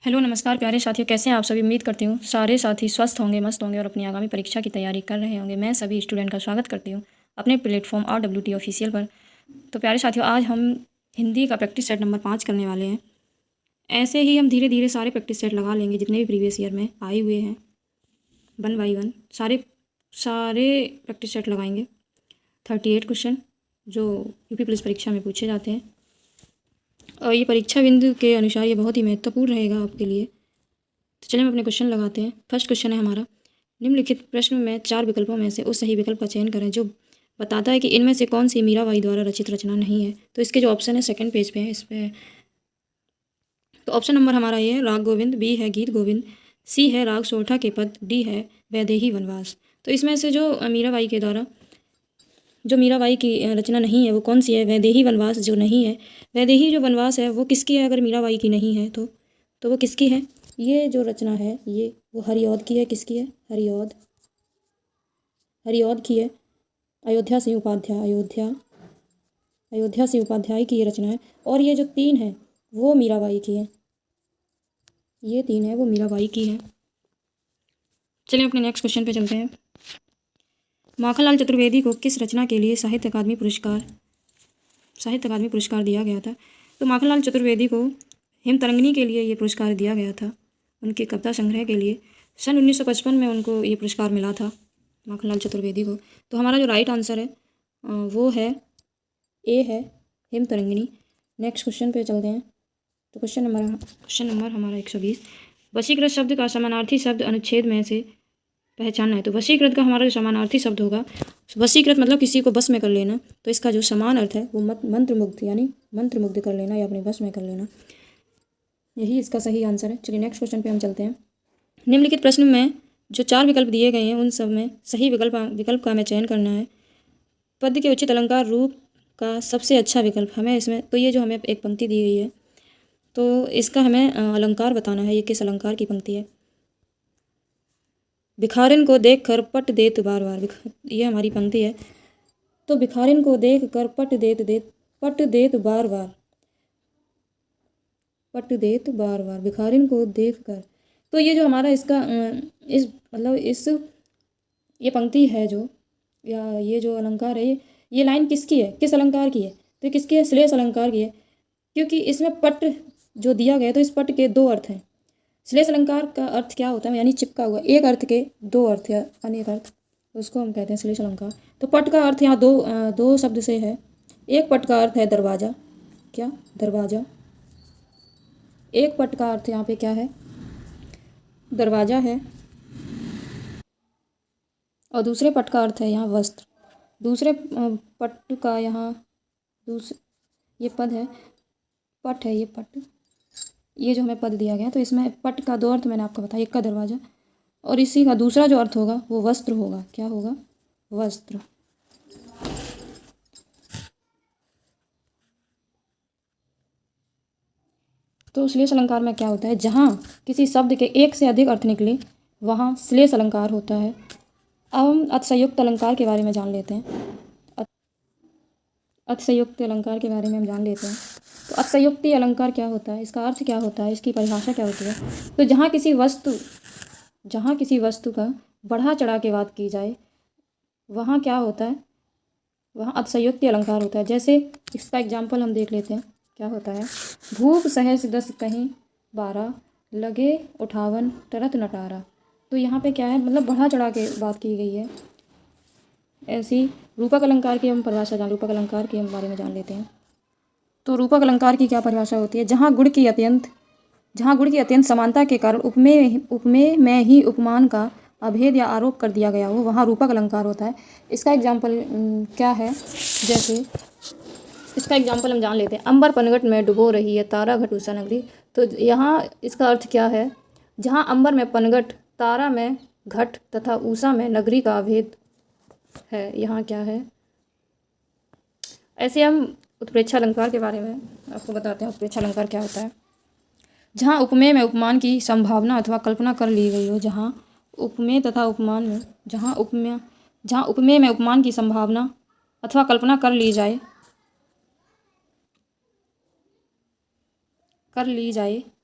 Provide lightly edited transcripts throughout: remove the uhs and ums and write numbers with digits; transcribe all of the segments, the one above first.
Hello नमस्कार प्यारे साथियों, कैसे हैं आप सभी। उम्मीद करती हूँ सारे साथी स्वस्थ होंगे, मस्त होंगे और अपनी आगामी परीक्षा की तैयारी कर रहे होंगे। मैं सभी स्टूडेंट का स्वागत करती हूँ अपने प्लेटफॉर्म RWT ऑफिशियल पर। तो प्यारे साथियों, आज हम हिंदी का प्रैक्टिस सेट नंबर 5 करने वाले हैं। ऐसे ही हम धीरे धीरे सारे प्रैक्टिस सेट लगा लेंगे जितने भी प्रीवियस ईयर में आए हुए हैं, 1 बाई 1 सारे प्रैक्टिस सेट लगाएंगे। 38 क्वेश्चन जो यूपी पुलिस परीक्षा में पूछे जाते हैं, और ये परीक्षा बिंदु के अनुसार ये बहुत ही महत्वपूर्ण रहेगा आपके लिए। तो चलिए हम अपने क्वेश्चन लगाते हैं। फर्स्ट क्वेश्चन है हमारा, निम्नलिखित प्रश्न में 4 विकल्पों में से उस सही विकल्प का चयन करें जो बताता है कि इनमें से कौन सी मीराबाई द्वारा रचित रचना नहीं है। तो इसके जो ऑप्शन है सेकंड पेज पे है, इस पे। तो ऑप्शन नंबर हमारा ये है राग गोविंद, बी है गीत गोविंद, सी है राग सोरठा के पद, डी है वैदेही वनवास। तो इसमें से जो मीराबाई के द्वारा जो मीराबाई की रचना नहीं है वो कौन सी है। वैदेही वनवास जो नहीं है, वैदेही जो वनवास है वो किसकी है। अगर मीराबाई की नहीं है तो वो किसकी है। ये जो रचना है ये वो हरिऔध की है। किसकी है। हरिऔध की है। अयोध्या सिंह उपाध्याय की ये रचना है। और ये जो 3 है वो मीराबाई की है। ये 3 है वो मीराबाई की है। चलिए अपने नेक्स्ट क्वेश्चन पे चलते हैं। माखनलाल चतुर्वेदी को किस रचना के लिए साहित्य अकादमी पुरस्कार दिया गया था। तो माखनलाल चतुर्वेदी को हिमतरंगिणी के लिए ये पुरस्कार दिया गया था, उनके कविता संग्रह के लिए। सन 1955 में उनको ये पुरस्कार मिला था माखनलाल चतुर्वेदी को। तो हमारा जो राइट आंसर है वो है ए है हिमतरंगिणी। नेक्स्ट क्वेश्चन पे चलते हैं। तो क्वेश्चन नंबर हमारा 120, वशीकृत शब्द का समानार्थी शब्द अनुच्छेद में से पहचानना है। तो वशीकृत का हमारा जो समानार्थी शब्द होगा, वशीकृत मतलब किसी को बस में कर लेना। तो इसका जो समान अर्थ है वो मंत्रमुग्ध, यानी मंत्रमुग्ध कर लेना या अपने बस में कर लेना। यही इसका सही आंसर है। चलिए नेक्स्ट क्वेश्चन पे हम चलते हैं। निम्नलिखित प्रश्न में जो 4 विकल्प दिए गए हैं उन सब में सही विकल्प का हमें चयन करना है। पद्य के उचित अलंकार रूप का सबसे अच्छा विकल्प हमें इसमें, तो ये जो हमें एक पंक्ति दी गई है तो इसका हमें अलंकार बताना है। ये किस अलंकार की पंक्ति है। भिखारिन को देख कर पट देत बार बार, ये हमारी पंक्ति है। तो भिखारिन को देख कर पट देत बार बार, भिखारिन को देख कर। तो ये जो हमारा इसका ये पंक्ति है जो, या ये जो अलंकार है, ये लाइन किसकी है, किस अलंकार की है। तो ये किसकी है, श्लेष अलंकार की है। क्योंकि इसमें पट जो दिया गया तो इस पट के 2 अर्थ हैं। श्लेष अलंकार का अर्थ क्या होता है, यानी चिपका हुआ। एक अर्थ के 2 अर्थ या अनेक अर्थ, उसको हम कहते हैं श्लेष अलंकार। तो पट का अर्थ यहाँ दो शब्द से है। एक पट का अर्थ है दरवाजा, क्या दरवाजा। एक पट का अर्थ यहाँ पे क्या है, दरवाजा है। और दूसरे पट का अर्थ है यहाँ वस्त्र। दूसरे पट का यहाँ ये पद है, पट है ये पट, ये जो हमें पद दिया गया। तो इसमें पट का 2 अर्थ मैंने आपको बताया, एक का दरवाजा और इसी का दूसरा जो अर्थ होगा वो वस्त्र होगा। क्या होगा, वस्त्र। तो श्लेष अलंकार में क्या होता है, जहाँ किसी शब्द के एक से अधिक अर्थ निकले वहाँ श्लेष अलंकार होता है। अब हम अतिशयोक्ति अलंकार के बारे में जान लेते हैं। अतिशयोक्ति अलंकार के बारे में हम जान लेते हैं। तो अतिशयोक्ति अलंकार क्या होता है, इसका अर्थ क्या होता है, इसकी परिभाषा क्या होती है। तो जहाँ किसी वस्तु का बढ़ा चढ़ा के बात की जाए वहाँ क्या होता है, वहाँ अतिशयोक्ति अलंकार होता है। जैसे इसका एग्जाम्पल हम देख लेते हैं। क्या होता है, भूप सहस 10 कहीं 12, लगे 58 टरत नटारा। तो यहाँ पे क्या है, मतलब बढ़ा चढ़ा के बात की गई है। ऐसी रूपक अलंकार की हम परिभाषा रूपक अलंकार के हम बारे में जान लेते हैं। तो रूपक अलंकार की क्या परिभाषा होती है, जहाँ गुण की अत्यंत समानता के कारण उपमेय में ही उपमान का अभेद या आरोप कर दिया गया हो, वहाँ रूपक अलंकार होता है। इसका एग्जाम्पल क्या है, जैसे इसका एग्जाम्पल हम जान लेते हैं। अंबर पनघट में डुबो रही है तारा घट उषा नगरी। तो यहाँ इसका अर्थ क्या है, जहाँ अंबर में पनघट, तारा में घट तथा उषा में नगरी का अभेद है, यहाँ क्या है। ऐसे हम उत्प्रेक्षा अलंकार के बारे में आपको बताते हैं। उत्प्रेक्षा अलंकार क्या होता है, जहाँ उपमेय में उपमान की संभावना अथवा कल्पना कर ली गई हो। जहाँ उपमेय तथा उपमान में, जहाँ उपमेय में उपमान की संभावना अथवा कल्पना कर ली जाए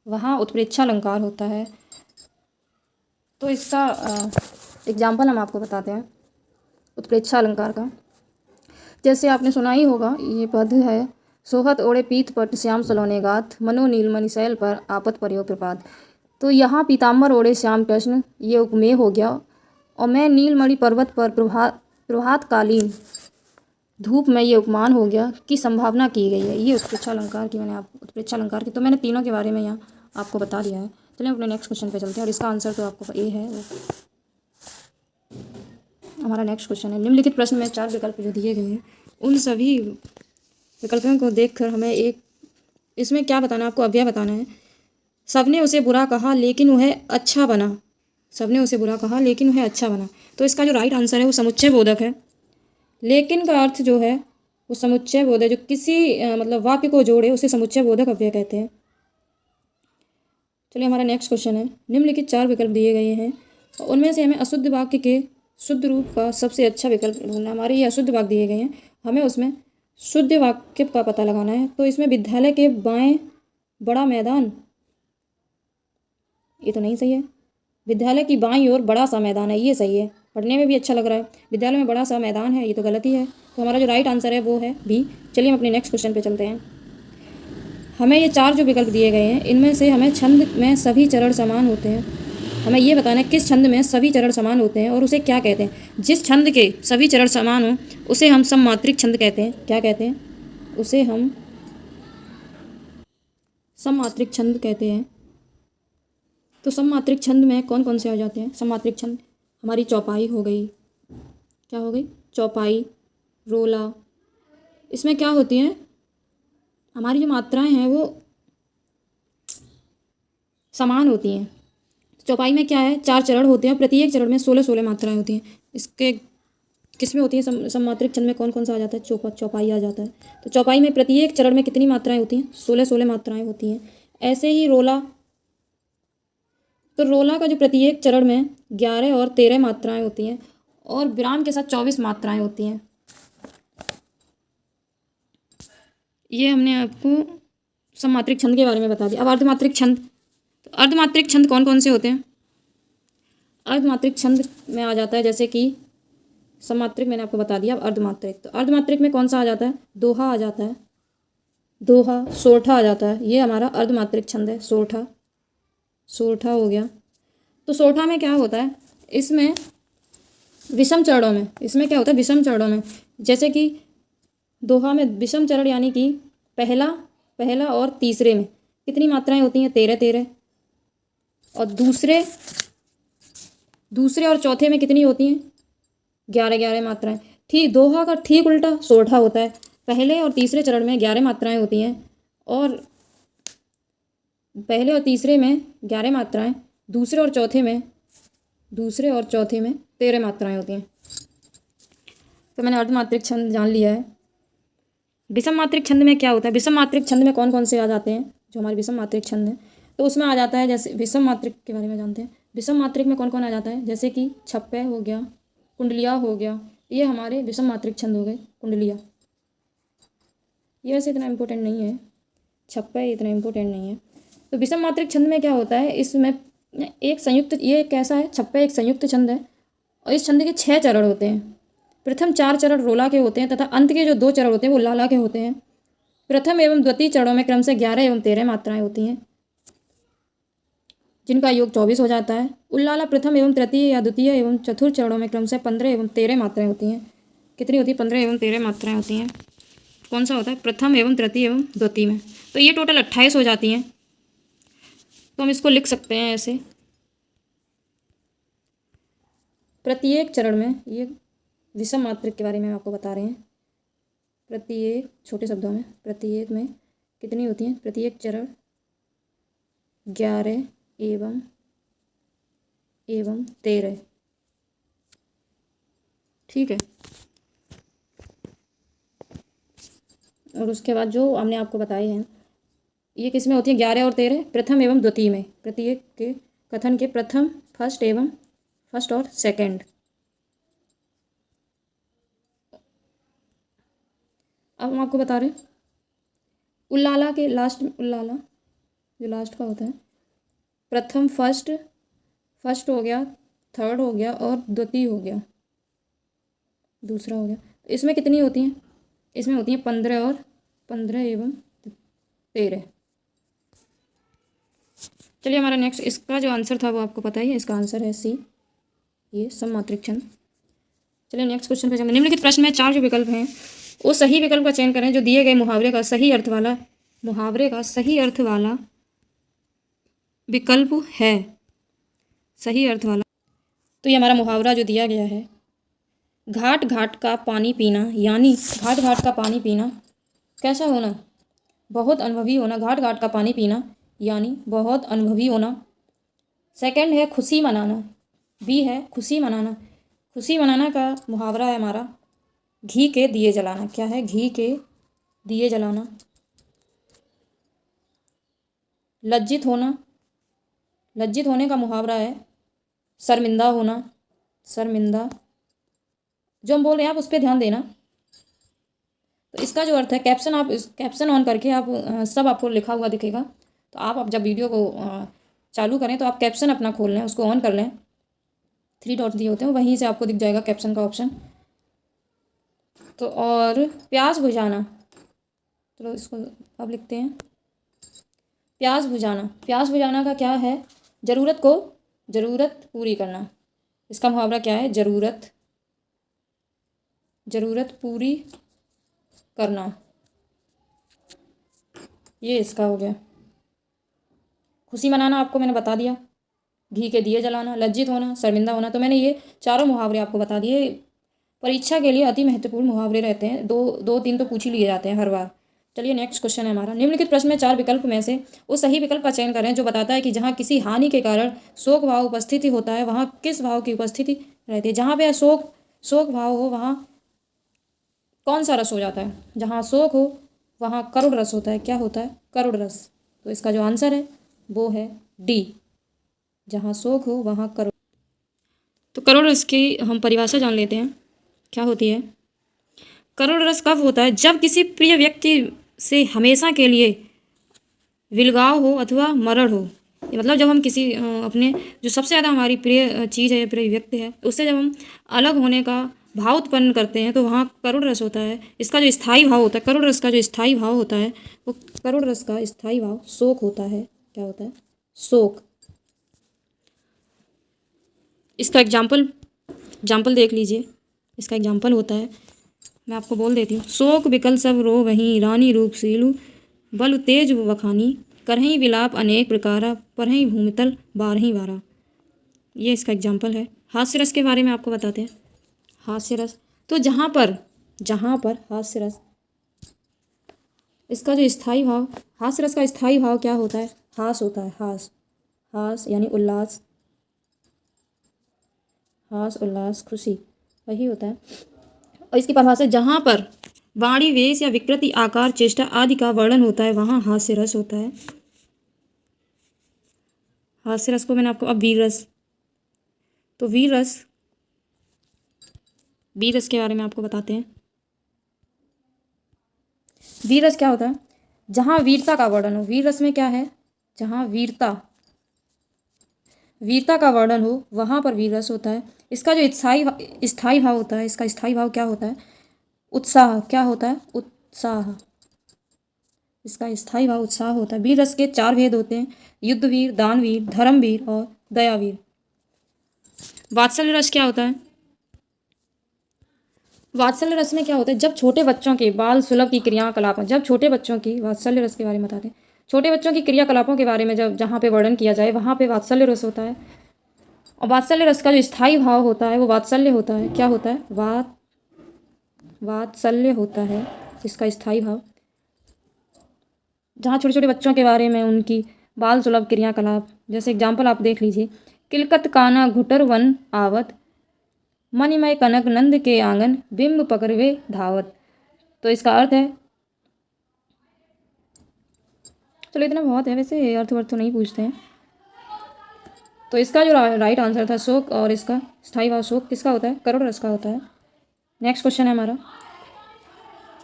वहाँ उत्प्रेक्षा अलंकार होता है। तो इसका एग्जाम्पल हम आपको बताते हैं उत्प्रेक्षा अलंकार का। जैसे आपने सुना ही होगा, ये पद है, सोहत ओढ़े पीत पट श्याम सलोने गात, मनो नीलमणि शैल पर आपत पर्यो प्रपात। तो यहाँ पीताम्बर ओढ़े श्याम कृष्ण, ये उपमेय हो गया। और मैं नीलमणि पर्वत पर प्रभातकालीन धूप में, ये उपमान हो गया की संभावना की गई है। ये उत्प्रेक्षा अलंकार की उत्प्रेक्षा अलंकार की तो मैंने तीनों के बारे में यहाँ आपको बता दिया है। चलिए अपने नेक्स्ट क्वेश्चन पे चलते हैं, और इसका आंसर तो आपको ए है। हमारा नेक्स्ट क्वेश्चन है, निम्नलिखित प्रश्न में 4 विकल्प जो दिए गए हैं, उन सभी विकल्पों को देखकर हमें इसमें क्या बताना है, आपको अव्यय बताना है। सबने उसे बुरा कहा लेकिन वह अच्छा बना। सबने उसे बुरा कहा लेकिन वह अच्छा बना। तो इसका जो राइट आंसर है वो समुच्चय बोधक है। लेकिन का अर्थ जो है वो समुच्चय बोधक, जो किसी मतलब वाक्य को जोड़े उसे समुच्चय बोधक अव्यय कहते हैं। चलिए हमारा नेक्स्ट क्वेश्चन है, निम्नलिखित 4 विकल्प दिए गए हैं, उनमें से हमें अशुद्ध वाक्य के शुद्ध रूप का सबसे अच्छा विकल्प ढूंढना। हमारे ये अशुद्ध वाक्य दिए गए हैं, हमें उसमें शुद्ध वाक्य का पता लगाना है। तो इसमें विद्यालय के बाएं बड़ा मैदान, ये तो नहीं सही है। विद्यालय की बाईं ओर बड़ा सा मैदान है, ये सही है, पढ़ने में भी अच्छा लग रहा है। विद्यालय में बड़ा सा मैदान है, ये तो गलती है। तो हमारा जो राइट आंसर है वो है बी। चलिए हम अपने नेक्स्ट क्वेश्चन पे चलते हैं। हमें ये 4 जो विकल्प दिए गए हैं, इनमें से हमें छंद में सभी चरण समान होते हैं, हमें ये बताना है किस छंद में सभी चरण समान होते हैं और उसे क्या कहते हैं। जिस छंद के सभी चरण समान हो उसे हम सममात्रिक छंद कहते हैं। क्या कहते हैं? उसे हम सममात्रिक छंद कहते हैं। तो सममात्रिक छंद में कौन कौन से आ जाते हैं? सममात्रिक छंद हमारी चौपाई हो गई, क्या हो गई? चौपाई, रोला। इसमें क्या होती हैं, हमारी जो मात्राएं हैं वो समान होती हैं। चौपाई में क्या है, 4 चरण होते हैं, प्रत्येक चरण में 16-16 मात्राएं होती हैं। इसके किस में होती है? सममात्रिक छंद में कौन कौन सा आ जाता है? चौपाई आ जाता है। तो चौपाई में प्रत्येक चरण में कितनी मात्राएं होती हैं? 16-16 मात्राएं होती हैं। ऐसे ही रोला, तो रोला का जो प्रत्येक चरण में 11 और 13 मात्राएं होती हैं, और विराम के साथ 24 मात्राएं होती हैं। ये हमने आपको सममात्रिक छंद के बारे में बता दिया। अब अर्धमात्रिक छंद, तो अर्धमात्रिक छंद कौन कौन से होते हैं? अर्धमात्रिक छंद में आ जाता है, जैसे कि सममात्रिक मैंने आपको बता दिया। अब अर्धमात्रिक, तो अर्धमात्रिक में कौन सा आ जाता है? दोहा आ जाता है, दोहा, सोरठा आ जाता है। ये हमारा अर्धमात्रिक छंद है, सोरठा, सोरठा हो गया। तो सोरठा में क्या होता है, इसमें विषम चरणों में, इसमें क्या होता है, विषम चरणों में, जैसे कि दोहा में विषम चरण यानी कि पहला और तीसरे में कितनी मात्राएं होती हैं? 13-13। और दूसरे और चौथे में कितनी होती हैं? 11-11 मात्राएं। ठीक, दोहा का ठीक उल्टा सोरठा होता है। पहले और तीसरे चरण में 11 मात्राएं होती हैं, और पहले और तीसरे में 11 मात्राएं, दूसरे और चौथे में 13 मात्राएं होती हैं। तो मैंने अर्धमात्रिक छंद जान लिया है। विषम मात्रिक छंद में क्या होता है? विषम मात्रिक छंद में कौन कौन से आ जाते हैं? जो हमारे विषम मात्रिक छंद है, तो उसमें आ जाता है, जैसे विषम मात्रिक के बारे में जानते हैं। विषम मात्रिक में कौन कौन आ जाता है? जैसे कि छप्पे हो गया, कुंडलिया हो गया, ये हमारे विषम मात्रिक छंद हो गए। कुंडलिया ये वैसे इतना इम्पोर्टेंट नहीं है, छप्पे इतना इम्पोर्टेंट नहीं है। तो विषम मात्रिक छंद में क्या होता है, इसमें एक संयुक्त, ये कैसा है, छप्पे एक संयुक्त छंद है, और इस छंद के 6 चरण होते हैं। प्रथम 4 चरण रोला के होते हैं, तथा अंत के जो 2 चरण होते हैं वो लाला के होते हैं। प्रथम एवं द्वितीय चरणों में क्रमशः 11 एवं 13 मात्राएं होती हैं, जिनका योग 24 हो जाता है। उल्लाला प्रथम एवं तृतीय या द्वितीय एवं चतुर्थ चरणों में क्रमशः 15 एवं 13 मात्राएं होती हैं। कितनी होती है? 15 एवं 13 मात्राएं होती हैं। कौन सा होता है? प्रथम एवं तृतीय एवं द्वितीय में। तो ये टोटल 28 हो जाती हैं। तो हम इसको लिख सकते हैं ऐसे, प्रत्येक चरण में, ये विषम मात्रिक के बारे में आपको बता रहे हैं। प्रत्येक, छोटे शब्दों में, प्रत्येक में कितनी होती हैं? प्रत्येक चरण 11 एवं 13। ठीक है। और उसके बाद जो हमने आपको बताए हैं, ये किस में होती है? 11 और 13 प्रथम एवं द्वितीय में, प्रत्येक के कथन के प्रथम, फर्स्ट और सेकंड। अब हम आपको बता रहे हैं उल्लाला के लास्ट, उल्लाला जो लास्ट का होता है, प्रथम फर्स्ट, फर्स्ट हो गया, थर्ड हो गया और द्वितीय हो गया, दूसरा हो गया। इसमें कितनी होती हैं? इसमें होती हैं 15 और 15 एवं 13। चलिए हमारा नेक्स्ट, इसका जो आंसर था वो आपको पता ही है, इसका आंसर है सी, ये सममात्रिक छंद। चलिए नेक्स्ट क्वेश्चन पे चलेंगे। निम्नलिखित प्रश्न में 4 जो विकल्प हैं उस सही विकल्प का चयन करें जो दिए गए मुहावरे का सही अर्थ वाला, मुहावरे का सही अर्थ वाला विकल्प है, सही अर्थ वाला। तो ये हमारा मुहावरा जो दिया गया है, घाट घाट का पानी पीना, यानी घाट घाट का पानी पीना कैसा होना? बहुत अनुभवी होना। घाट घाट का पानी पीना यानी बहुत अनुभवी होना। सेकंड है खुशी मनाना, बी है खुशी मनाना। खुशी मनाना का मुहावरा है हमारा घी के दिए जलाना। क्या है? घी के दिए जलाना। लज्जित होना, लज्जित होने का मुहावरा है शर्मिंदा होना, शर्मिंदा। जो हम बोल रहे हैं आप उस पर ध्यान देना। तो इसका जो अर्थ है, कैप्शन, आप इस कैप्शन ऑन करके आप सब आपको लिखा हुआ दिखेगा। तो आप जब वीडियो को चालू करें तो आप कैप्शन अपना खोल लें, उसको ऑन कर लें। 3 डॉट दिए होते हैं, वहीं से आपको दिख जाएगा कैप्शन का ऑप्शन। तो और प्यास बुझाना, चलो इसको अब लिखते हैं प्यास बुझाना। प्यास बुझाना का क्या है? ज़रूरत को, ज़रूरत पूरी करना। इसका मुहावरा क्या है? ज़रूरत, ज़रूरत पूरी करना। ये इसका हो गया। खुशी मनाना आपको मैंने बता दिया, घी के दिए जलाना, लज्जित होना, शर्मिंदा होना। तो मैंने ये 4 मुहावरे आपको बता दिए। परीक्षा के लिए अति महत्वपूर्ण मुहावरे रहते हैं, 2-3 तो पूछ ही लिए जाते हैं हर बार। चलिए नेक्स्ट क्वेश्चन है हमारा। निम्नलिखित प्रश्न में 4 विकल्प में से उस सही विकल्प का चयन करें जो बताता है कि जहाँ किसी हानि के कारण शोक भाव उपस्थिति होता है वहाँ किस भाव की उपस्थिति रहती है। जहाँ पे शोक भाव हो वहाँ कौन सा रस हो जाता है? जहाँ शोक हो वहाँ करुण रस होता है। क्या होता है? करुण रस। तो इसका जो आंसर है वो है डी, जहाँ शोक हो वहाँ करुण। तो करुण रस की हम परिभाषा जान लेते हैं, क्या होती है? करुण रस कब होता है? जब किसी प्रिय व्यक्ति से हमेशा के लिए विलगाव हो अथवा मरण हो। मतलब जब हम किसी अपने जो सबसे ज़्यादा हमारी प्रिय चीज़ है, प्रिय व्यक्ति है, उससे जब हम अलग होने का भाव उत्पन्न करते हैं तो वहाँ करुण रस होता है। इसका जो स्थायी भाव होता है, करुण रस का जो स्थायी भाव होता है वो, करुण रस का स्थायी भाव शोक होता है। क्या होता है? शोक। इसका एग्जाम्पल देख लीजिए। इसका एग्जाम्पल होता है, मैं आपको बोल देती हूँ। शोक विकल सब रो वहीं, रानी रूप सीलू बल तेज वखानी, करहीं विलाप अनेक प्रकारा, परहीं भूमितल बारहीं बारा। ये इसका एग्जाम्पल है। हास्य रस के बारे में आपको बताते हैं। हास्य रस, तो जहाँ पर हास्य रस, इसका जो स्थायी भाव, हास्य रस का स्थायी भाव क्या होता है? हास होता है। हास यानी उल्लास, हास उल्लास खुशी, वही होता है। और इसकी परिभाषा, जहाँ पर वाणी वेश या विकृति आकार चेष्टा आदि का वर्णन होता है वहाँ हास्य रस होता है। हास्य रस को मैंने आपको, अब वीर रस, तो वीर रस के बारे में आपको बताते हैं। वीर रस क्या होता है? जहाँ वीरता का वर्णन हो। वीर रस में क्या है? जहाँ वीरता का वर्णन हो वहाँ पर वीर रस होता है। इसका जो स्थायी भाव होता है, इसका स्थायी भाव क्या होता है? उत्साह। क्या होता है? उत्साह। इसका स्थायी भाव उत्साह होता है। वीर रस के 4 भेद होते हैं, युद्धवीर, दानवीर, धर्मवीर और दयावीर। वात्सल्य रस क्या होता है? वात्सल्य रस में क्या होता है? जब छोटे बच्चों के बाल सुलभ की क्रियाकलाप, जब छोटे बच्चों की, वात्सल्य रस के बारे में बताते हैं, छोटे बच्चों की क्रियाकलापों के बारे में जब जहाँ पे वर्णन किया जाए वहाँ पे वात्सल्य रस होता है। और वात्सल्य रस का जो स्थायी भाव होता है वो वात्सल्य होता है। क्या होता है? वात्सल्य होता है इसका स्थायी भाव। जहाँ छोटे छोटे बच्चों के बारे में उनकी बाल सुलभ क्रियाकलाप, जैसे एग्जाम्पल आप देख लीजिए। किलकत काना घुटर वन आवत, मणिमय कनक नंद के आंगन, बिंब पकड़वे धावत। तो इसका अर्थ है, चलो इतना बहुत है, वैसे अर्थ वर्थ तो नहीं पूछते हैं। तो इसका जो राइट आंसर था शोक, और इसका स्थायी भाव शोक किसका होता है? करुण रस का होता है। नेक्स्ट क्वेश्चन है हमारा।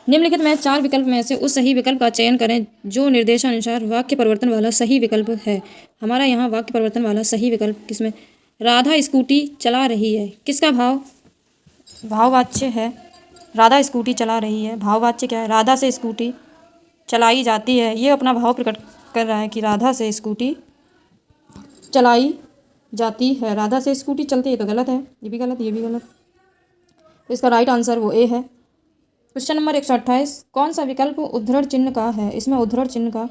निम्नलिखित में 4 विकल्प में से उस सही विकल्प का चयन करें जो निर्देशानुसार वाक्य परिवर्तन वाला सही विकल्प है। हमारा यहाँ वाक्य परिवर्तन वाला सही विकल्प किसमें? राधा स्कूटी चला रही है, किसका भाववाच्य है। राधा स्कूटी चला रही है, भाववाच्य क्या है? राधा से स्कूटी चलाई जाती है। ये अपना भाव प्रकट कर रहा है कि राधा से स्कूटी चलाई जाती है। राधा से स्कूटी चलती है तो गलत है, ये भी गलत, ये भी गलत। तो इसका राइट आंसर वो ए है। क्वेश्चन नंबर 128, कौन सा विकल्प उद्धरण चिन्ह का है? इसमें उद्धरण चिन्ह का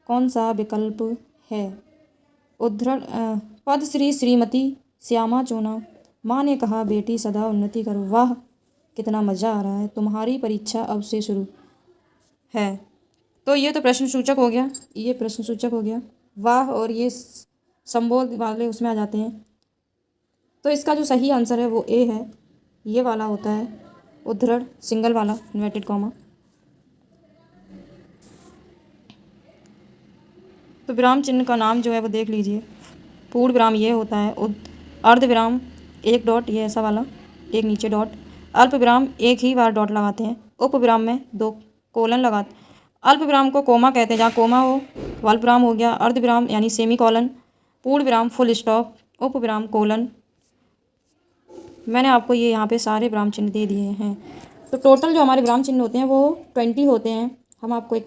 कौन सा विकल्प है? उद्धरण पद श्री श्रीमती श्यामा चोना, माँ ने कहा बेटी सदा उन्नति करो, वाह कितना मज़ा आ रहा है, तुम्हारी परीक्षा अब से शुरू है। तो ये तो प्रश्न सूचक हो गया, ये प्रश्न सूचक हो गया। वाह और ये संबोध वाले उसमें आ जाते हैं। तो इसका जो सही आंसर है वो ए है, ये वाला होता है उद्धरण सिंगल वाला इन्वर्टेड कॉमा। तो विराम चिन्ह का नाम जो है वो देख लीजिए। पूर्ण विराम ये होता है, अर्ध विराम एक डॉट, ये ऐसा वाला एक नीचे डॉट, अल्प विराम एक ही बार डॉट लगाते हैं, उप विराम में 2 कोलन लगाते। अल्प विराम को कोमा कहते हैं, जहाँ कोमा हो तो अल्प विराम हो गया। अर्ध विराम यानी सेमी कॉलन, पूर्ण विराम फुल स्टॉप, उप विराम कोलन। मैंने आपको ये यहाँ पे सारे विराम चिन्ह दे दिए हैं। तो टोटल जो हमारे विराम चिन्ह होते हैं वो 20 होते हैं। हम आपको एक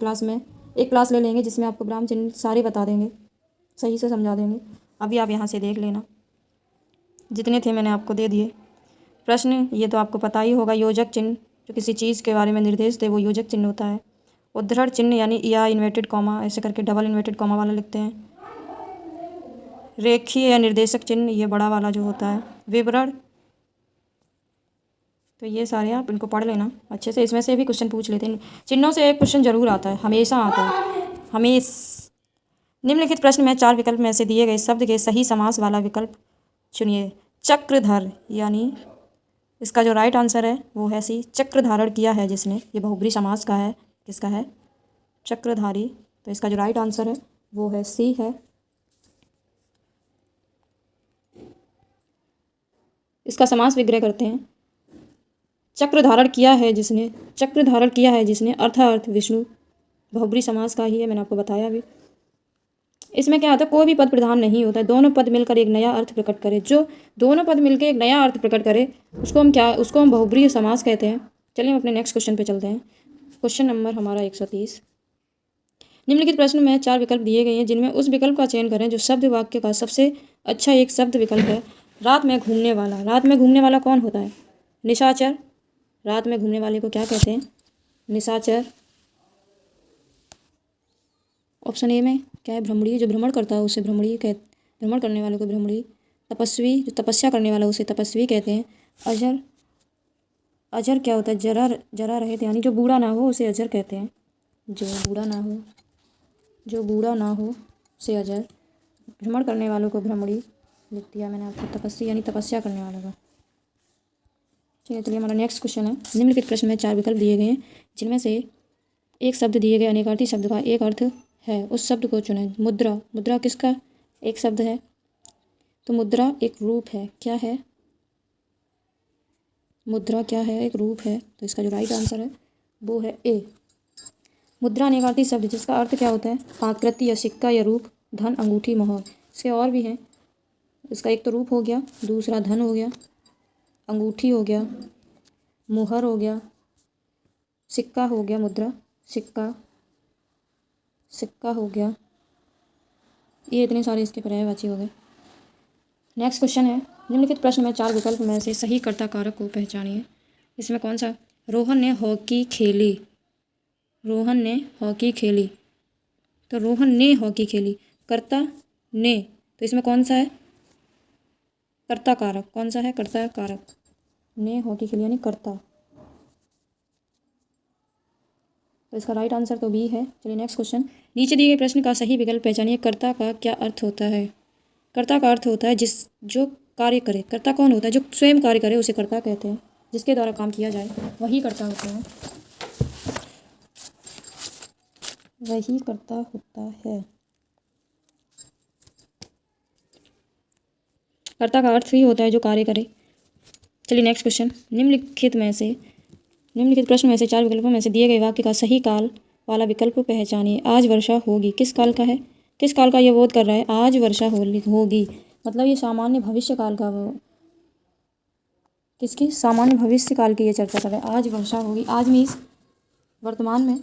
क्लास ले लेंगे जिसमें आपको विराम चिन्ह सारे बता देंगे, सही से समझा देंगे। अभी आप यहाँ से देख लेना, जितने थे मैंने आपको दे दिए। प्रश्न ये तो आपको पता ही होगा, योजक चिन्ह जो किसी चीज़ के बारे में निर्देश दे वो योजक चिन्ह होता है। उद्धरण चिन्ह यानी या इन्वर्टेड कॉमा ऐसे करके डबल इन्वर्टेड कॉमा वाला लिखते हैं। रेखीय या निर्देशक चिन्ह ये बड़ा वाला जो होता है। विवरण, तो ये सारे आप इनको पढ़ लेना अच्छे से, इसमें से भी क्वेश्चन पूछ लेते हैं। चिन्हों से एक क्वेश्चन जरूर आता है, हमेशा आता है। निम्नलिखित प्रश्न में 4 विकल्प में से दिए गए शब्द के सही समास वाला विकल्प चुनिए। चक्रधर, यानी इसका जो राइट आंसर है वो है सी, चक्र धारण किया है जिसने, ये बहुब्री समास का है। किसका है? चक्रधारी। तो इसका जो राइट आंसर है वो है सी है। इसका समास विग्रह करते हैं। चक्र धारण किया है जिसने, चक्र धारण किया है जिसने, अर्थार्थ विष्णु, बहुब्री समास का ही है, मैंने आपको बताया भी। इसमें क्या होता है, कोई भी पद प्रधान नहीं होता है, दोनों पद मिलकर एक नया अर्थ प्रकट करे। जो दोनों पद मिलकर एक नया अर्थ प्रकट करे उसको हम बहुब्री समास कहते हैं। चलिए हम अपने नेक्स्ट क्वेश्चन पे चलते हैं। क्वेश्चन नंबर हमारा 130। निम्नलिखित प्रश्न में 4 विकल्प दिए गए हैं जिनमें उस विकल्प का चयन करें जो शब्द वाक्य का सबसे अच्छा एक शब्द विकल्प है। रात में घूमने वाला, रात में घूमने वाला कौन होता है? निशाचर। रात में घूमने वाले को क्या कहते हैं? निशाचर। ऑप्शन ए में क्या है? भ्रमड़ी, जो भ्रमण करता है उसे भ्रमड़ी भ्रमण करने वाले को भ्रमड़ी। तपस्वी, जो तपस्या करने वाला उसे तपस्वी कहते हैं। अजर, अजर क्या होता है? जरा रहित, यानी जो बूढ़ा ना हो उसे अजर कहते हैं। जो बूढ़ा ना हो उसे अजर। भ्रमण करने वालों को भ्रमड़ी लिख दिया मैंने आपको। तपस्वी यानी तपस्या करने वाला का। ठीक है, चलिए हमारा नेक्स्ट क्वेश्चन है। निम्नलिखित प्रश्न में 4 विकल्प दिए गए हैं जिनमें से एक शब्द दिए गए अनेकार्थी शब्द का एक अर्थ है, उस शब्द को चुनें। मुद्रा, मुद्रा किसका एक शब्द है? तो मुद्रा एक रूप है। क्या है? मुद्रा क्या है? एक रूप है। तो इसका जो राइट आंसर है वो है ए। मुद्रा अनेकार्थी शब्द जिसका अर्थ क्या होता है? आकृति या सिक्का या रूप, धन, अंगूठी, मोहर। इसके और भी हैं। इसका एक तो रूप हो गया, दूसरा धन हो गया, अंगूठी हो गया, मुहर हो गया, सिक्का हो गया, मुद्रा सिक्का हो गया। ये इतने सारे इसके पर्यायवाची हो गए। नेक्स्ट क्वेश्चन है। निम्नलिखित प्रश्न में 4 विकल्प में से सही कर्ता कारक को पहचानिए। इसमें कौन सा? रोहन ने हॉकी खेली, रोहन ने हॉकी खेली। तो रोहन ने हॉकी खेली, कर्ता ने, तो इसमें कौन सा है? कर्ता कारक। कौन सा है? कर्ता कारक। ने हॉकी खेली यानी कर्ता। तो इसका राइट आंसर तो बी है। चलिए नेक्स्ट क्वेश्चन। नीचे दिए गए प्रश्न का सही विकल्प पहचानिए। कर्ता का क्या अर्थ होता है? कर्ता का अर्थ होता है जो कार्य करे। कर्ता कौन होता है? जो स्वयं कार्य करे उसे कर्ता कहते हैं। जिसके द्वारा काम किया जाए वही कर्ता होते हैं, वही कर्ता होता है। कर्ता का अर्थ ही होता है जो कार्य करे। चलिए नेक्स्ट क्वेश्चन। निम्नलिखित प्रश्न में से 4 विकल्पों में से दिए गए वाक्य का सही काल वाला विकल्प पहचानिए। आज वर्षा होगी किस काल का है? किस काल का ये बोध कर रहा है? आज वर्षा होगी, मतलब ये सामान्य भविष्य काल का वो किसकी सामान्य भविष्य काल की ये चर्चा कर रहे हैं। आज वर्षा होगी, आज मीन्स वर्तमान में,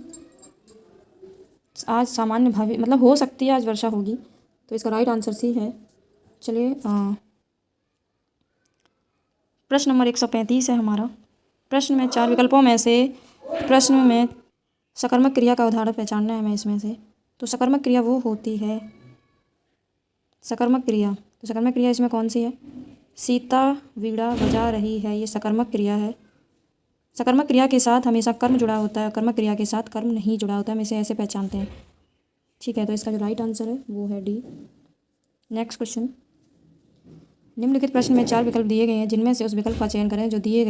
आज सामान्य भविष्य मतलब हो सकती है आज वर्षा होगी, तो इसका राइट आंसर सी है। चलिए प्रश्न नंबर 135 है हमारा। प्रश्न में 4 विकल्पों में से प्रश्न में सकर्मक क्रिया का उदाहरण पहचानना है हमें इसमें से। तो सकर्मक क्रिया वो होती है, सकर्मक क्रिया, तो सकर्मक क्रिया इसमें कौन सी है? सीता वीणा बजा रही है, ये सकर्मक क्रिया है। सकर्मक क्रिया के साथ हमेशा कर्म जुड़ा होता है, कर्मक क्रिया के साथ कर्म नहीं जुड़ा होता है, हम इसे ऐसे पहचानते हैं। ठीक है, तो इसका जो राइट आंसर है वो है डी। नेक्स्ट क्वेश्चन, निम्नलिखित प्रश्न में 4 विकल्प दिए गए हैं, जिनमें से उस विकल्प का चयन करें जो दिए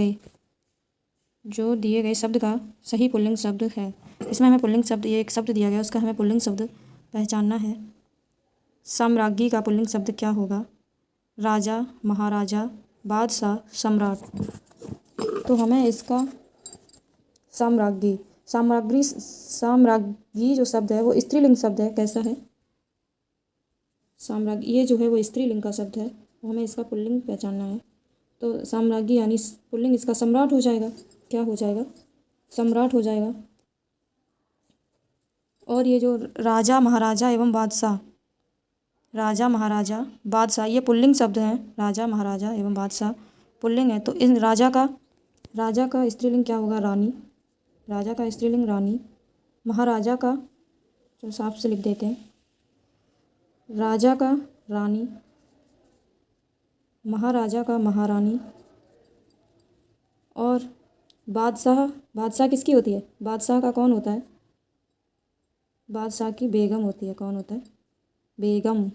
गए शब्द का सही पुल्लिंग शब्द है। इसमें हमें पुल्लिंग शब्द, ये एक शब्द दिया गया उसका हमें पुल्लिंग शब्द पहचानना है। साम्राज्ञी का पुल्लिंग शब्द क्या होगा? राजा, महाराजा, बादशाह, सम्राट। तो हमें इसका साम्राज्ञी जो शब्द है वो स्त्रीलिंग शब्द है। कैसा है? साम्राज्ञी, ये जो है वो स्त्रीलिंग का शब्द है, तो हमें इसका पुल्लिंग पहचानना है। तो साम्राज्ञी यानी पुल्लिंग इसका सम्राट हो जाएगा। क्या हो जाएगा? सम्राट हो जाएगा। और ये जो राजा, महाराजा एवं बादशाह, राजा, महाराजा, बादशाह, ये पुल्लिंग शब्द हैं। राजा, महाराजा एवं बादशाह पुल्लिंग है, तो इन राजा का स्त्रीलिंग क्या होगा? रानी। राजा का स्त्रीलिंग रानी। महाराजा का, चलो साफ से लिख देते हैं, राजा का रानी, महाराजा का महारानी, और बादशाह किसकी होती है? बादशाह का कौन होता है? बादशाह की बेगम होती है। कौन होता है? बेगम।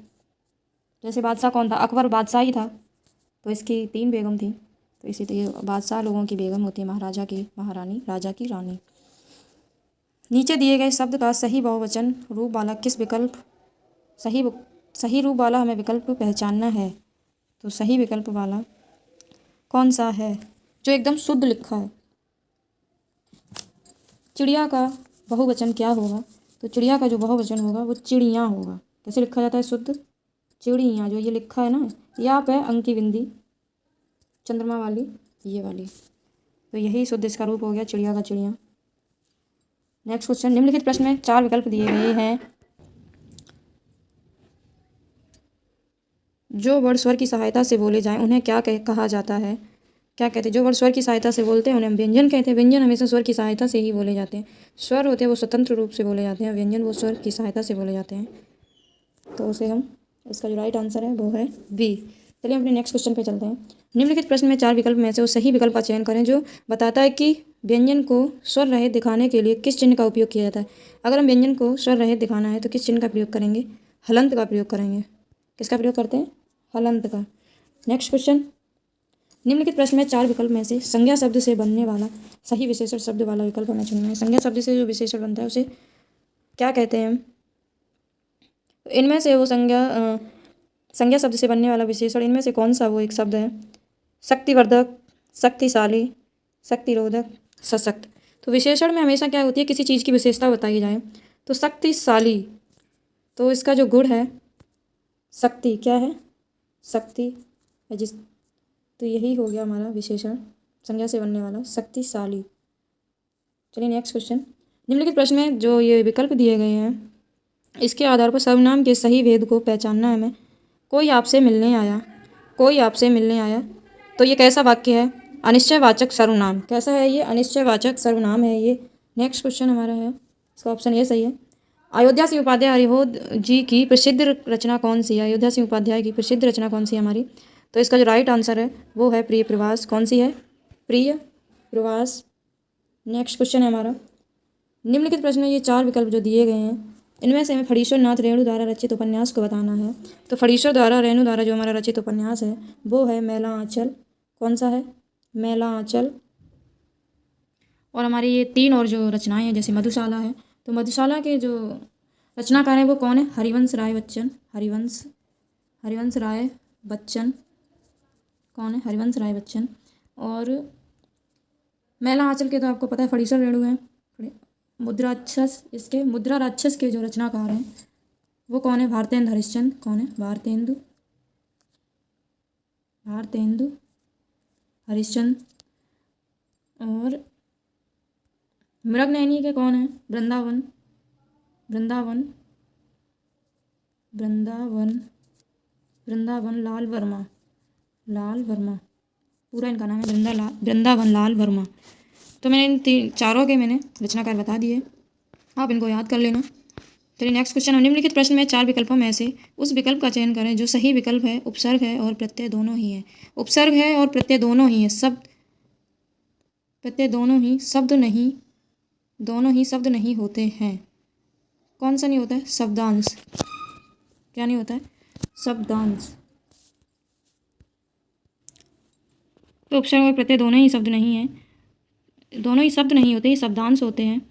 जैसे बादशाह कौन था? अकबर बादशाह ही था, तो इसकी 3 बेगम थी, तो इसी तरह बादशाह लोगों की बेगम होती है, महाराजा की महारानी, राजा की रानी। नीचे दिए गए शब्द का सही बहुवचन रूप वाला किस विकल्प सही रूप वाला हमें विकल्प पहचानना है। तो सही विकल्प वाला कौन सा है जो एकदम शुद्ध लिखा है? चिड़िया का बहुवचन क्या होगा? तो चिड़िया का जो बहुवचन होगा वो चिड़ियाँ होगा। कैसे लिखा जाता है शुद्ध? चिड़ियाँ। जो ये लिखा है ना, यहाँ पे अंक की बिंदी चंद्रमा वाली, ये वाली, तो यही शुद्ध इसका रूप हो गया, चिड़िया का चिड़िया। नेक्स्ट क्वेश्चन, निम्नलिखित प्रश्न में 4 विकल्प दिए गए हैं। जो वर्ड स्वर की सहायता से बोले जाएं उन्हें क्या कहा जाता है? क्या कहते हैं? जो वर्ड स्वर की सहायता से बोलते हैं उन्हें हम व्यंजन कहते हैं। व्यंजन हमेशा स्वर की सहायता से ही बोले जाते हैं। स्वर होते हैं वो स्वतंत्र रूप से बोले जाते हैं, व्यंजन वो स्वर की सहायता से बोले जाते हैं। तो उसे हम, इसका जो राइट आंसर है वो है बी। चलिए अपने नेक्स्ट क्वेश्चन पे चलते हैं। निम्नलिखित प्रश्न में 4 विकल्प में से उस सही विकल्प का चयन करें जो बताता है कि व्यंजन को स्वर रहित दिखाने के लिए किस चिन्ह का उपयोग किया जाता है। अगर हम व्यंजन को स्वर रहित दिखाना है तो किस चिन्ह का प्रयोग करेंगे? हलंत का प्रयोग करेंगे। किसका प्रयोग करते हैं? हलंत का। नेक्स्ट क्वेश्चन, निम्नलिखित प्रश्न में 4 विकल्प में से संज्ञा शब्द से बनने वाला सही विशेषण शब्द वाला विकल्प हमें चुनना है। संज्ञा शब्द से जो विशेषण बनता है उसे क्या कहते हैं हम? इनमें से वो संज्ञा शब्द से बनने वाला विशेषण इनमें से कौन सा वो एक शब्द है? शक्तिवर्धक, शक्तिशाली, शक्तिरोधक, सशक्त। तो विशेषण में हमेशा क्या होती है? किसी चीज़ की विशेषता बताई जाए। तो शक्तिशाली, तो इसका जो गुण है शक्ति, क्या है? शक्ति है जिस, तो यही हो गया हमारा विशेषण संज्ञा से बनने वाला, शक्तिशाली। चलिए नेक्स्ट क्वेश्चन, निम्नलिखित प्रश्न में जो ये विकल्प दिए गए हैं इसके आधार पर सर्वनाम के सही भेद को पहचानना है हमें। कोई आपसे मिलने आया, तो ये कैसा वाक्य है? अनिश्चयवाचक सर्वनाम। कैसा है ये? अनिश्चयवाचक सर्वनाम है ये। नेक्स्ट क्वेश्चन हमारा है, इसका ऑप्शन ये सही है। अयोध्या सिंह उपाध्याय हरिबोध जी की प्रसिद्ध रचना कौन सी है? अयोध्या सिंह उपाध्याय की प्रसिद्ध रचना कौन सी है हमारी? तो इसका जो राइट आंसर है वो है प्रिय प्रवास। कौन सी है? प्रिय प्रवास। नेक्स्ट क्वेश्चन है हमारा, निम्नलिखित प्रश्न में ये 4 विकल्प जो दिए गए हैं इनमें से हमें फणीश्वर नाथ रेणु द्वारा रचित उपन्यास को बताना है। तो फणीश्वर द्वारा रेणु द्वारा जो हमारा रचित उपन्यास है वो है मैला आंचल। कौन सा है? मैला आंचल। और हमारी ये 3 और जो रचनाएं हैं जैसे मधुशाला है, तो मधुशाला के जो रचनाकार हैं वो कौन है? हरिवंश राय बच्चन। हरिवंश राय बच्चन कौन है? हरिवंश राय बच्चन। और मैला आंचल के तो आपको पता है फणीश्वर रेणु है। मुद्रा राक्षस के जो रचनाकार हैं वो कौन है? भारतेंदु हरिश्चंद्र। कौन है? भारतेंदु हरिश्चंद्र। और मृगनयनी के कौन है? वृंदावन लाल वर्मा। पूरा इनका नाम है वृंदावन लाल वर्मा। तो मैंने इन चारों के मैंने रचनाकार बता दिए, आप इनको याद कर लेना। चलिए नेक्स्ट क्वेश्चन है, निम्नलिखित प्रश्न में 4 विकल्पों में से उस विकल्प का चयन करें जो सही विकल्प है। उपसर्ग है और प्रत्यय दोनों ही है। उपसर्ग है और प्रत्यय दोनों ही है। प्रत्यय दोनों ही शब्द नहीं होते हैं। कौन सा नहीं होता है? शब्दांश। क्या नहीं होता है? शब्दांश। तो उपसर्ग और प्रत्यय दोनों ही शब्द नहीं है, दोनों ही शब्द नहीं होते, ये शब्दांश होते हैं।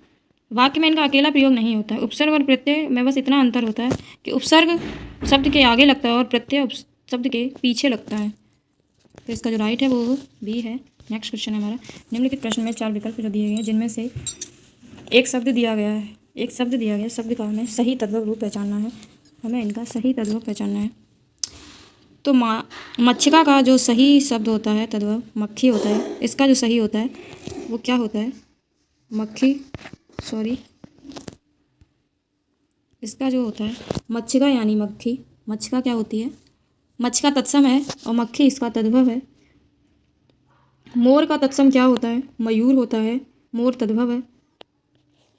वाक्य में इनका अकेला प्रयोग नहीं होता है। उपसर्ग और प्रत्यय में बस इतना अंतर होता है कि उपसर्ग शब्द के आगे लगता है और प्रत्यय शब्द के पीछे लगता है। तो इसका जो राइट है वो बी है। नेक्स्ट क्वेश्चन है हमारा, निम्नलिखित प्रश्न में 4 विकल्प जो दिए गए हैं जिनमें से एक शब्द दिया गया है, शब्द का हमें सही तद्भव रूप पहचानना है। हमें इनका सही तद्भव पहचानना है। तो मक्षिका का जो सही शब्द होता है तद्भव मक्खी होता है। इसका जो सही होता है वो क्या होता है? इसका जो होता है मक्षिका यानी मक्खी। मक्षिका क्या होती है? मक्षिका तत्सम है और मक्खी इसका तद्भव है। मोर का तत्सम क्या होता है? मयूर होता है, मोर तद्भव है।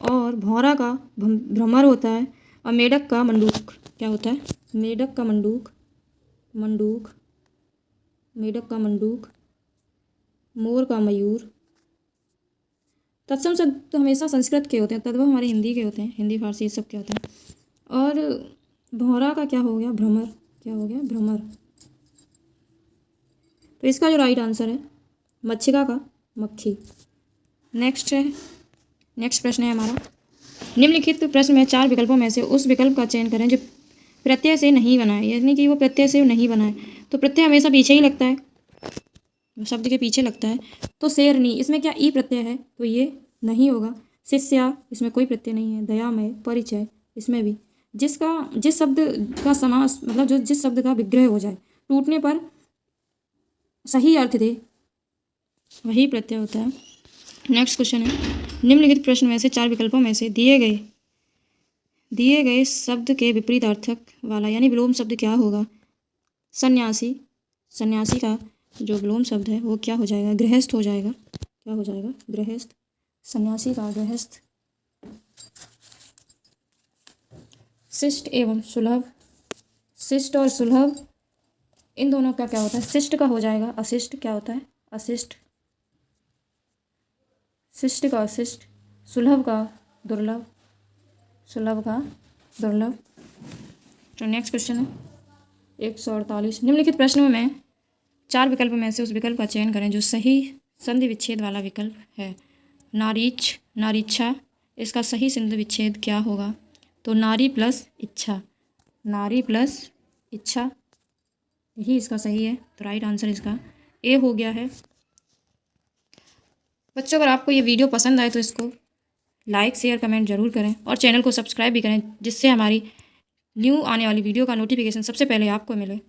और भौरा का भ्रमर होता है। और मेढक का मंडूक क्या होता है? मेढक का मंडूक, मोर का मयूर। तत्सम शब्द तो हमेशा संस्कृत के होते हैं, तद्भव हमारे हिंदी के होते हैं, हिंदी फारसी ये सब के होते हैं। और भौरा का क्या हो गया? भ्रमर। क्या हो गया? भ्रमर। तो इसका जो राइट आंसर है मक्षिका का मक्खी। नेक्स्ट प्रश्न है हमारा, निम्नलिखित प्रश्न में 4 विकल्पों में से उस विकल्प का चयन करें जो प्रत्यय से नहीं बना है, यानी कि वो प्रत्यय से नहीं बना है। तो प्रत्यय हमेशा पीछे ही लगता है, शब्द के पीछे लगता है। तो शेरनी, इसमें क्या ई प्रत्यय है? तो ये नहीं होगा। शिष्या, इसमें कोई प्रत्यय नहीं है। दयामय, परिचय, इसमें भी जिस शब्द का समास मतलब जो जिस शब्द का विग्रह हो जाए, टूटने पर सही अर्थ दे, वही प्रत्यय होता है। नेक्स्ट क्वेश्चन है, निम्नलिखित प्रश्न में से 4 विकल्पों में से दिए गए शब्द के विपरीत अर्थक वाला यानी विलोम शब्द क्या होगा? सन्यासी का जो विलोम शब्द है वो क्या हो जाएगा? गृहस्थ हो जाएगा। क्या हो जाएगा? गृहस्थ। सन्यासी का गृहस्थ। शिष्ट एवं सुलभ, शिष्ट और सुलभ इन दोनों का क्या होता है? शिष्ट का हो जाएगा अशिष्ट। क्या होता है? अशिष्ट। शिष्ट का अशिष्ट, सुलभ का दुर्लभ, तो नेक्स्ट क्वेश्चन है 148, निम्नलिखित प्रश्नों में 4 विकल्प में से उस विकल्प का चयन करें जो सही संधि विच्छेद वाला विकल्प है। नारीच्छा, इसका सही संधि विच्छेद क्या होगा? तो नारी प्लस इच्छा, यही इसका सही है। तो राइट आंसर इसका ए हो गया है। बच्चों, अगर आपको ये वीडियो पसंद आए तो इसको लाइक शेयर कमेंट जरूर करें और चैनल को सब्सक्राइब भी करें, जिससे हमारी न्यू आने वाली वीडियो का नोटिफिकेशन सबसे पहले आपको मिले।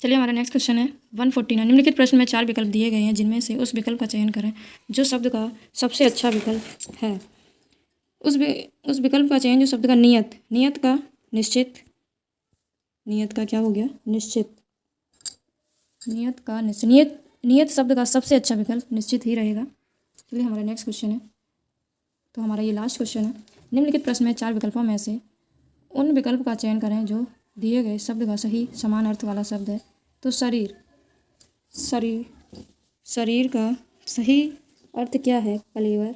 चलिए हमारा नेक्स्ट क्वेश्चन है 149, निम्नलिखित प्रश्न में 4 विकल्प दिए गए हैं जिनमें से उस विकल्प का चयन करें जो शब्द का सबसे अच्छा विकल्प है। उस विकल्प का चयन जो शब्द का नियत का निश्चित, नियत का क्या हो गया? निश्चित। नियत शब्द का सबसे अच्छा विकल्प निश्चित ही रहेगा। चलिए हमारा नेक्स्ट क्वेश्चन है, तो हमारा ये लास्ट क्वेश्चन है, निम्नलिखित प्रश्न में 4 विकल्पों में से उन विकल्प का चयन करें जो दिए गए शब्द का सही समान अर्थ वाला शब्द है। तो शरीर का सही अर्थ क्या है? कलेवर।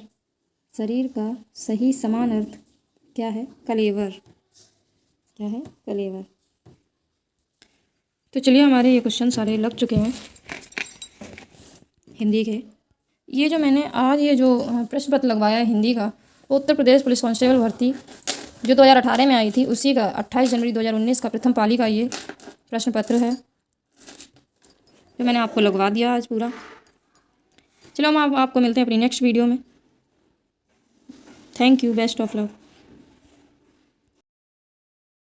शरीर का सही समान अर्थ क्या है? कलेवर। क्या है? कलेवर। तो चलिए हमारे ये क्वेश्चन सारे लग चुके हैं हिंदी के। ये जो मैंने आज ये जो प्रश्न पत्र लगवाया है हिंदी का, वो उत्तर प्रदेश पुलिस कांस्टेबल भर्ती जो 2018 में आई थी उसी का 28 जनवरी 2019 का प्रथम पाली का ये प्रश्न पत्र है, जो मैंने आपको लगवा दिया आज पूरा। चलो हम आपको मिलते हैं अपनी नेक्स्ट वीडियो में। Thank you, best of luck.